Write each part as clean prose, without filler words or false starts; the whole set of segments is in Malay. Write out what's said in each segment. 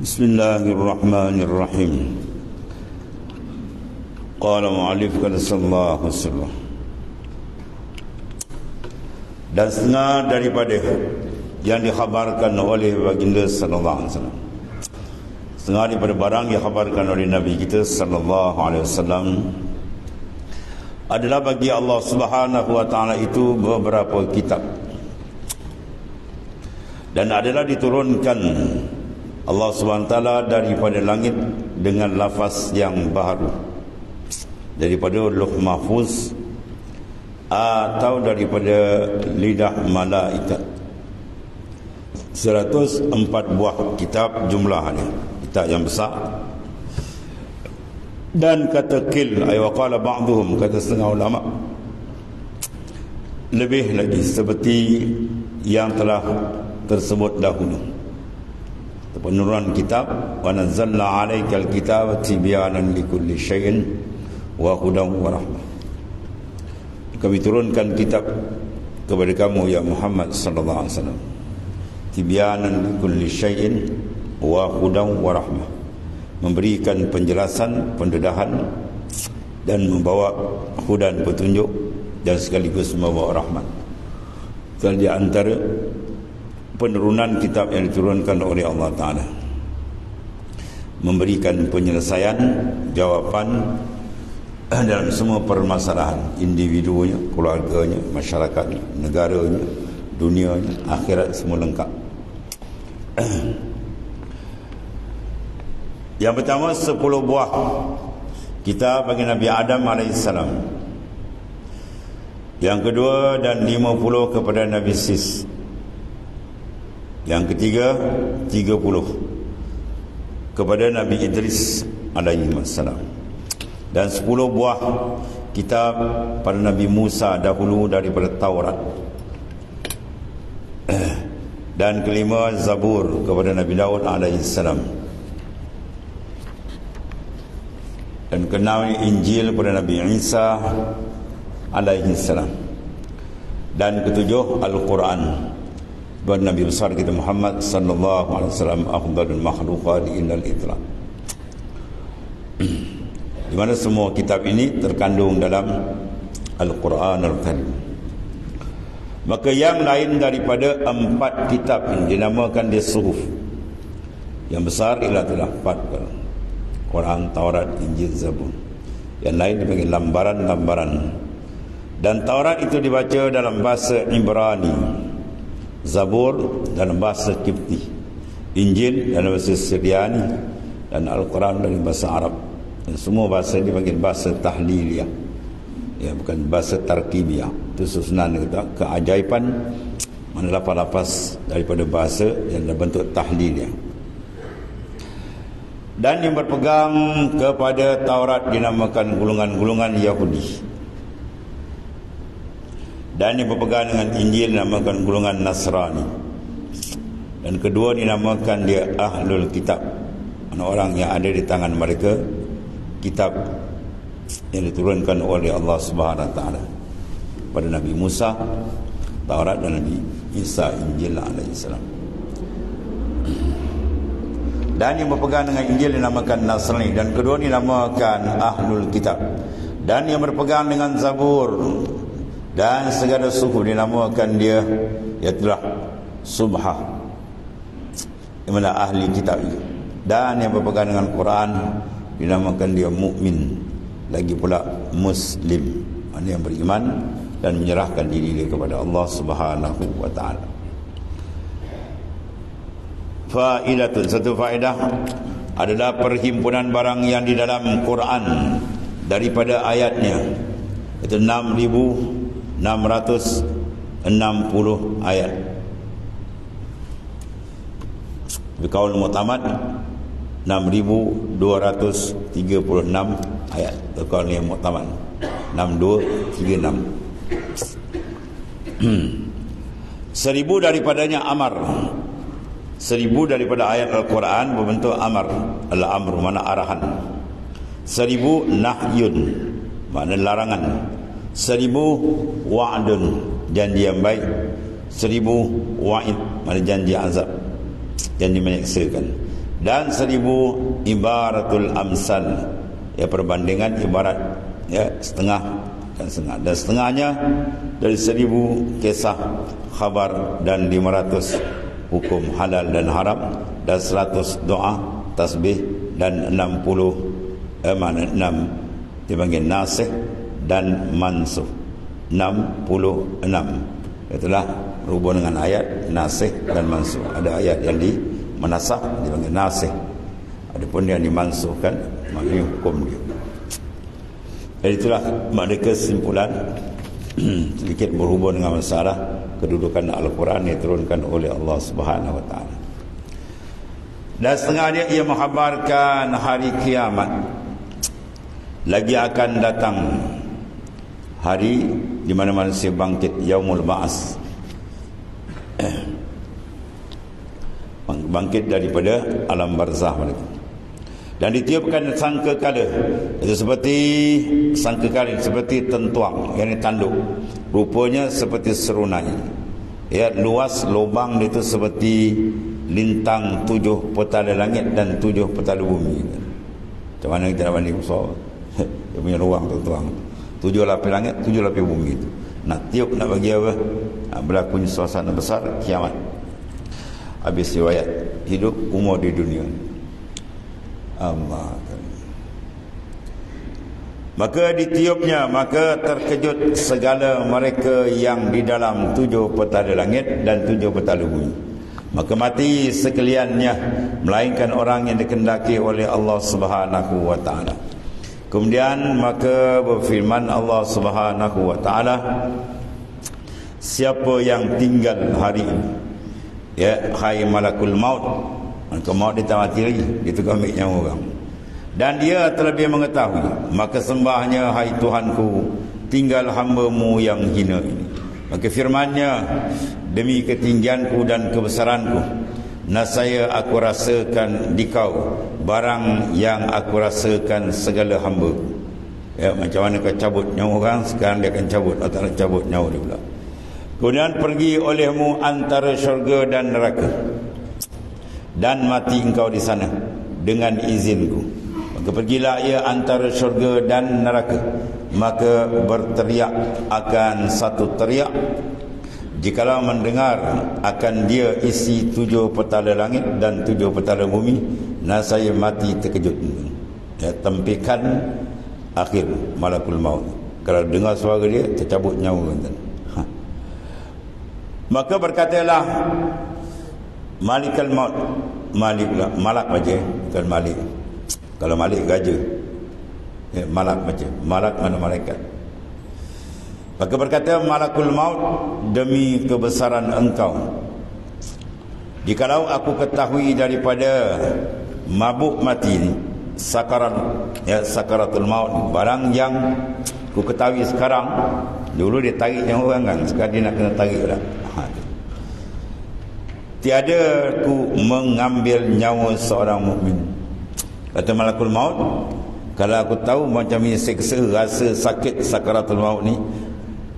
Bismillahirrahmanirrahim. Qala mu'allif sallallahu alaihi wasallam. Dan setengah daripada yang dikhabarkan oleh baginda sallallahu alaihi wasallam, setengah daripada barang yang dikhabarkan oleh Nabi kita sallallahu alaihi wasallam adalah bagi Allah Subhanahu wa taala itu beberapa kitab, dan adalah diturunkan Allah SWT daripada langit dengan lafaz yang baharu daripada Lauh Mahfuz atau daripada lidah malaikat. 104 buah kitab jumlahnya, kitab yang besar. Dan kata kil ay waqala ba'dhum, kata setengah ulama, lebih lagi seperti yang telah tersebut dahulu. Penurunan kitab, wa nazzalna 'alaikal kitaba tibyanan likulli syai'in wa hudan wa rahmah. Kami turunkan kitab kepada kamu ya Muhammad sallallahu alaihi wasallam, tibyanan likulli syai'in wa hudan wa rahmah, memberikan penjelasan, pendedahan, dan membawa hudan, petunjuk, dan sekaligus membawa rahmat. Itu di antara penurunan kitab yang diturunkan oleh Allah Ta'ala, memberikan penyelesaian, jawapan dalam semua permasalahan individunya, keluarganya, masyarakatnya, negaranya, dunianya, akhirat, semua lengkap. Yang pertama 10 buah kitab bagi Nabi Adam AS. Yang kedua dan 50 kepada Nabi Sis. Yang ketiga 30 kepada Nabi Idris alaihi wassalam. Dan 10 buah kitab pada Nabi Musa dahulu daripada Taurat. Dan kelima Zabur kepada Nabi Daud alaihi salam. Dan keenam Injil kepada Nabi Isa alaihi salam. Dan ketujuh Al-Quran buat Nabi besar kita Muhammad sallallahu alaihi wasallam, afdalul makhluqat innal itlaq. Di mana semua kitab ini terkandung dalam Al-Quran Al-Karim. Maka yang lain daripada 4 kitab ini dinamakan dia suhuf. Yang besar ialah telah 4, Quran, Taurat, Injil, Zabur. Yang lain dipanggil lambaran-lambaran. Dan Taurat itu dibaca dalam bahasa Ibrani, Zabur dalam bahasa Kipti, Injil dalam bahasa Syriani, dan Al-Quran dalam bahasa Arab. Dan semua bahasa ini dipanggil bahasa tahliliyah, ya, bukan bahasa tarkibiyah. Itu susunan kita keajaiban mana lapas-lapas daripada bahasa yang berbentuk tahliliyah. Dan yang berpegang kepada Taurat dinamakan gulungan-gulungan Yahudi. Dan yang berpegang dengan Injil dinamakan golongan Nasrani. Dan kedua dinamakan dia Ahlul Kitab, orang yang ada di tangan mereka kitab yang diturunkan oleh Allah Subhanahu wa taala pada Nabi Musa, Taurat, dan Nabi Isa, Injil alaihi salam. Dan yang berpegang dengan Injil dinamakan Nasrani, dan kedua dinamakan Ahlul Kitab. Dan yang berpegang dengan Zabur dan segala suku dinamakan dia ialah Subhah, yang mana ahli kitab itu. Dan yang berpegang dengan Quran dinamakan dia mukmin, lagi pula Muslim, mana yang beriman dan menyerahkan diri dia kepada Allah Subhanahu wa taala. Faidatun, satu faedah adalah perhimpunan barang yang di dalam Quran daripada ayatnya itu 6,660 ayat. Qaul Mu'tamad 6,236 ayat. Qaul yang Mu'tamad 6236. 1000 daripadanya amar. 1000 daripada ayat Al-Quran berbentuk amar. Al-amr mana arahan. 1000 nahyun makna larangan. 1000 wa'dun janji yang baik. 1000 wa'id makna janji azab, janji menyeksakan. dan 1000 ibaratul amsal, ya perbandingan ibarat, ya setengah dan setengah, dan setengahnya dari 1000 kisah khabar, dan 500 hukum halal dan haram, dan 100 doa tasbih, dan 60 6 dipanggil nasih dan mansuh. 66 itulah berhubung dengan ayat nasih dan mansuh. Ada ayat yang dimenasah dipanggil nasih, adapun yang dimansuhkan maknanya hukum dia. Jadi itulah makna kesimpulan sedikit berhubung dengan masalah kedudukan Al-Quran yang diturunkan oleh Allah Subhanahu Wa Taala. Dan setengahnya ia menghabarkan hari kiamat, lagi akan datang hari di mana manusia bangkit, yaumul ba'as, bangkit daripada alam barzah mereka, dan ditiupkan sangkakala. Itu seperti sangkakala, seperti tentuang, yang tanduk, rupanya seperti serunai, ya luas lubang itu seperti lintang 7 petala langit dan 7 petala bumi. Macam mana kita nak banding besar dia punya ruang tentuang, 7 lapis langit, 7 lapis bumi itu. Nak tiup, nak bagi apa? Berlakunya suasana besar kiamat. Habis riwayat hidup umur di dunia. Allah. Maka ditiupnya, maka terkejut segala mereka yang di dalam 7 petala langit dan 7 petala bumi. Maka mati sekaliannya, melainkan orang yang dikehendaki oleh Allah Subhanahu Wa Taala. Kemudian maka berfirman Allah Subhanahu Wa Taala, siapa yang tinggal hari ini, ya hai malakul maut, maka maut dia tak mati lagi, dia tukar ambil nyawa orang, dan dia terlebih mengetahui, maka sembahnya hai Tuhanku, tinggal hamba-Mu yang hina ini. Maka firman-Nya, demi ketinggianku dan kebesaranku, nasaya aku rasakan di kau barang yang aku rasakan segala hamba. Ya, macam mana kau cabut nyawa orang, sekarang dia akan cabut atau tak cabut nyawa dia pula. Kemudian pergi olehmu antara syurga dan neraka, dan mati engkau di sana dengan izinku. Maka pergilah ia antara syurga dan neraka, maka berteriak akan satu teriak, jikalau mendengar akan dia isi 7 petala langit dan 7 petala bumi, nasaya mati terkejut. Ya, tempikan akhir malakul maut. Kalau dengar suara dia, tercabut nyawa. Maka berkatalah malikal maut, malik pula, malak baca, bukan malik. Kalau malik gajah, ya, malak baca, malak mana malaikat. Maka berkata malakul maut, demi kebesaran engkau, jikalau aku ketahui daripada mabuk mati ini, sakarat, ya sakaratul maut, barang yang ku ketahui sekarang. Dulu dia tarik yang orang kan, sekarang dia nak kena tarik pula. Tiada ku mengambil nyawa seorang mukmin. Kata malakul maut, kalau aku tahu macam ini seksa, rasa sakit sakaratul maut ni,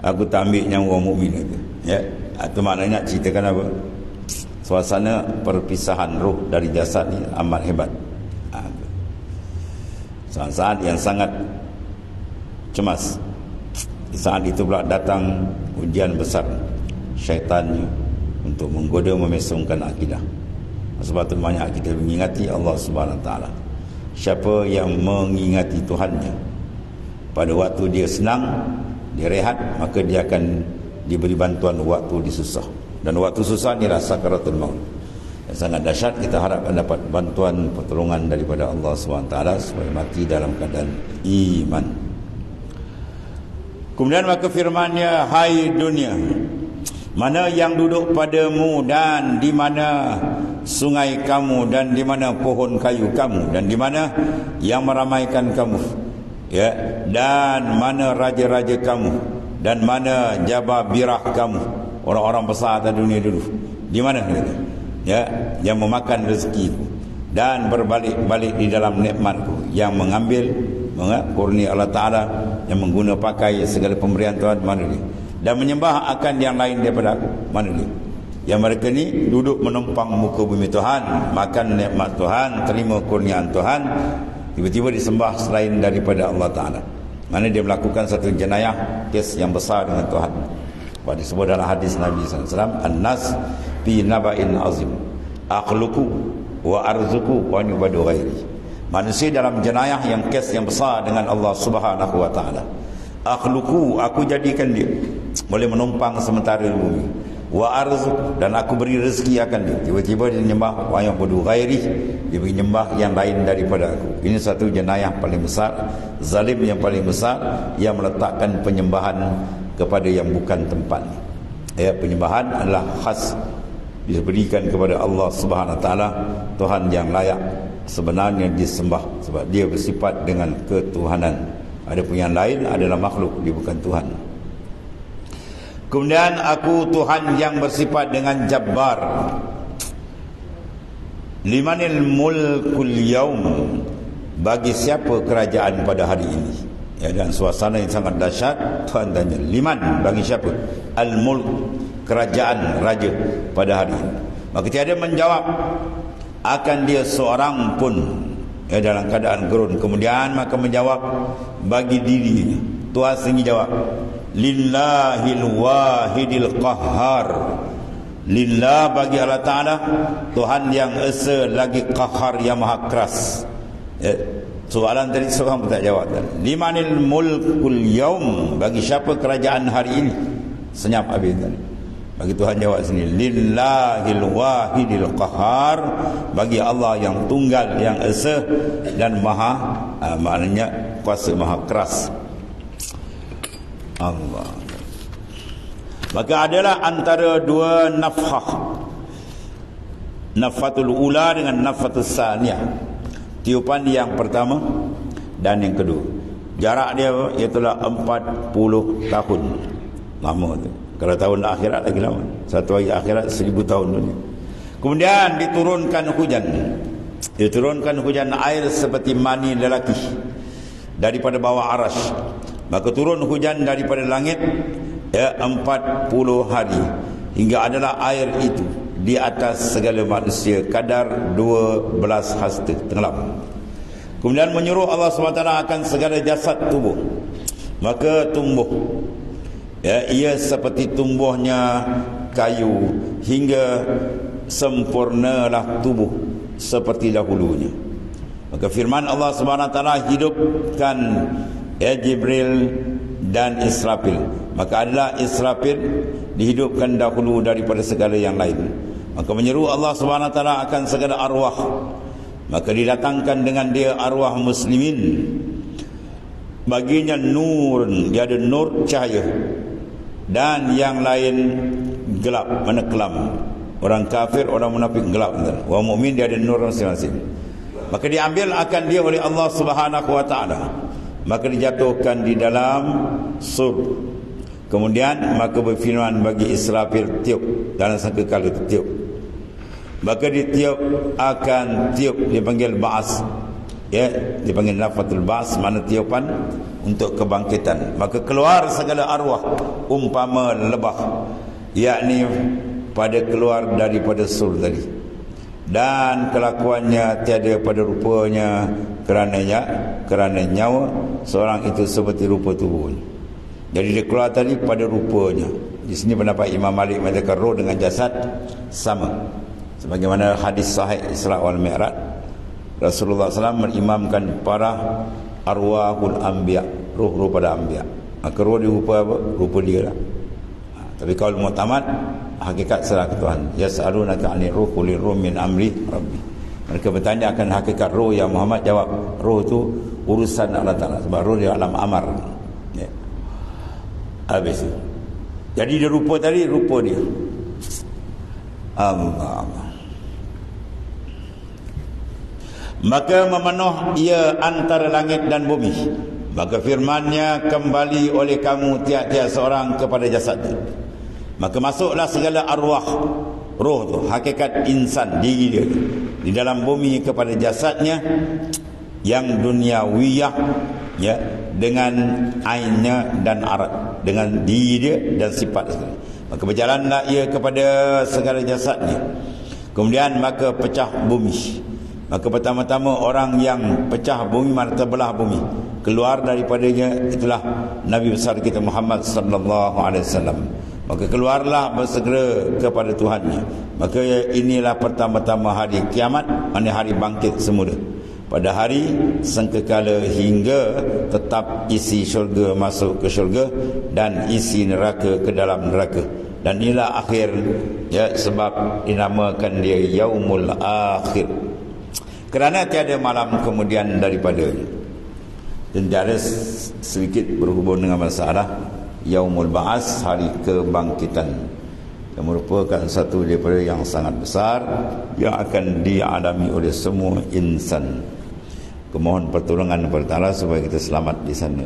aku tak ambil nyawa orang mukmin itu. Ya, itu maknanya ceritakan apa? Suasana perpisahan roh dari jasad ni amat hebat. Saat-saat yang sangat cemas. Saat itu pula datang ujian besar syaitannya untuk menggoda memesongkan akidah. Sebab itu banyak kita mengingati Allah Subhanahu Wa Taala. Siapa yang mengingati Tuhannya pada waktu dia senang, dia rehat, maka dia akan diberi bantuan waktu dia susah. Dan waktu susah inilah sakaratul maut. Yang sangat dahsyat, kita harapkan dapat bantuan pertolongan daripada Allah SWT supaya mati dalam keadaan iman. Kemudian maka firman-Nya, hai dunia, mana yang duduk padamu, dan di mana sungai kamu, dan di mana pohon kayu kamu, dan di mana yang meramaikan kamu, ya, dan mana raja-raja kamu, dan mana jababirah kamu, orang-orang besar atas dunia dulu, di mana gitu, ya, yang memakan rezekiku dan berbalik-balik di dalam nikmatku, yang mengambil kurnia Allah Ta'ala, yang mengguna pakai segala pemberian Tuhan, mana dia, dan menyembah akan yang lain daripada aku, mana dia. Yang mereka ni duduk menumpang muka bumi Tuhan, makan nikmat Tuhan, terima kurniaan Tuhan, tiba-tiba disembah selain daripada Allah Ta'ala. Mana dia melakukan satu jenayah, kes yang besar dengan Tuhan. Sebab disebut dalam hadis Nabi SAW, An-nas fi naba'in azim, akhluku wa arzuku wa nubadu ghairi. Manusia dalam jenayah yang kes yang besar dengan Allah Subhanahu wa Ta'ala. Akhluku, aku jadikan dia boleh menumpang sementara di bumi. Wa arzuk, dan aku beri rezeki akan dia. Tiba-tiba dia menyembah wa ya'budu ghairi, dia menyembah yang lain daripada aku. Ini satu jenayah paling besar, zalim yang paling besar, yang meletakkan penyembahan kepada yang bukan tempatnya. Penyembahan adalah khas diberikan kepada Allah Subhanahu wa Ta'ala, Tuhan yang layak sebenarnya disembah, sebab dia bersifat dengan ketuhanan. Adapun yang lain adalah makhluk, dia bukan Tuhan. Kemudian aku Tuhan yang bersifat dengan Jabbar. Limanil mulkul yaum, bagi siapa kerajaan pada hari ini? Dan suasana yang sangat dahsyat. Tuhan tanya, liman, bagi siapa? Al-mulk, kerajaan, raja pada hari ini. Maka tiada menjawab akan dia seorang pun dalam keadaan gerun. Kemudian maka menjawab bagi dirinya. Tuhan sendiri jawab, lillahil wahidil qahhar. Lillah, bagi Allah Ta'ala, Tuhan yang esa lagi qahhar, yang maha keras. Soalan tadi seorang pun tak jawab. Limanil mulkul yaum, bagi siapa kerajaan hari ini? Senyap habis tadi. Bagi Tuhan jawab sini, lillahil wahidil qahhar, bagi Allah yang tunggal, yang esa dan maha, maknanya kuasa, maha keras. Allah. Maka adalah antara dua nafhah, nafhatul ula dengan nafhatul saniyah, tiupan yang pertama dan yang kedua. Jarak dia ialah 40 tahun. Lama tu. Kalau tahun akhirat lagi lama. Satu hari akhirat 1000 tahun dunia. Kemudian diturunkan hujan. Diturunkan hujan air seperti mani lelaki daripada bawah arasy. Maka turun hujan daripada langit 40 hari, hingga adalah air itu di atas segala manusia kadar 12 hasta tenggelam. Kemudian menyuruh Allah SWT akan segala jasad tubuh, maka tumbuh ia seperti tumbuhnya kayu, hingga sempurnalah tubuh seperti dahulunya. Maka firman Allah SWT, hidupkan Jibril dan Israfil. Maka adalah Israfil dihidupkan dahulu daripada segala yang lain. Maka menyeru Allah SWT akan segala arwah. Maka didatangkan dengan dia arwah muslimin. Baginya nur, dia ada nur cahaya, dan yang lain gelap, mana kelam. Orang kafir, orang munafik gelap. Orang mukmin dia ada nur masing-masing. Maka diambil akan dia oleh Allah Subhanahu wa Ta'ala. Maka dijatuhkan di dalam sur. Kemudian maka berfirman bagi Israfil, tiup dalam sangkakala itu, tiup. Maka ditiup akan tiup, dipanggil ba'as, dipanggil nafatul ba'as, mana tiupan untuk kebangkitan. Maka keluar segala arwah umpama lebah, yakni pada keluar daripada sur tadi. Dan kelakuannya tiada pada rupanya, kerana nyawa seorang itu seperti rupa tubuhnya. Jadi dia keluar tadi pada rupanya. Di sini pendapat Imam Malik mengatakan roh dengan jasad sama. Sebagaimana hadis sahih Isra wal Mi'raj, Rasulullah SAW merimamkan para arwahul anbiya, roh-roh pada anbiya. Maka roh dia rupa apa? Rupa dia lah. Tapi kalau mu'tamad, hakikat serah ke Tuhan. Yas'alunaka 'anir ruh qul ruh min amri rabbi. Mereka bertanya akan hakikat roh, ya Muhammad jawab, roh itu urusan Allah Ta'ala, sebab roh dia alam amar. Habis itu. Jadi dia rupa tadi, rupa dia Allah. Maka memenuh ia antara langit dan bumi. Maka firman-Nya, kembali oleh kamu tiap-tiap seorang kepada jasadnya. Maka masuklah segala arwah, roh tu, hakikat insan, diri dia, di dalam bumi kepada jasadnya yang duniawiyah, dengan ainnya dan arat, dengan diri dia dan sifat sekali. Maka berjalanlah ia kepada segala jasadnya. Kemudian maka pecah bumi. Maka pertama-tama orang yang pecah bumi, mana terbelah bumi, keluar daripadanya itulah Nabi besar kita Muhammad sallallahu alaihi wasallam. Maka keluarlah bersegera kepada Tuhannya. Maka inilah pertama-tama hari kiamat, mana hari bangkit semula. Pada hari sangkakala hingga tetap isi syurga masuk ke syurga dan isi neraka ke dalam neraka. Dan inilah akhir, ya, sebab dinamakan dia Yaumul Akhir. Kerana tiada malam kemudian daripadanya. Dan tiada sedikit berhubung dengan masalah Yaumul Ba'as, hari kebangkitan, yang merupakan satu daripada yang sangat besar yang akan dialami oleh semua insan. Kemohon pertolongan kepada Allah supaya kita selamat di sana.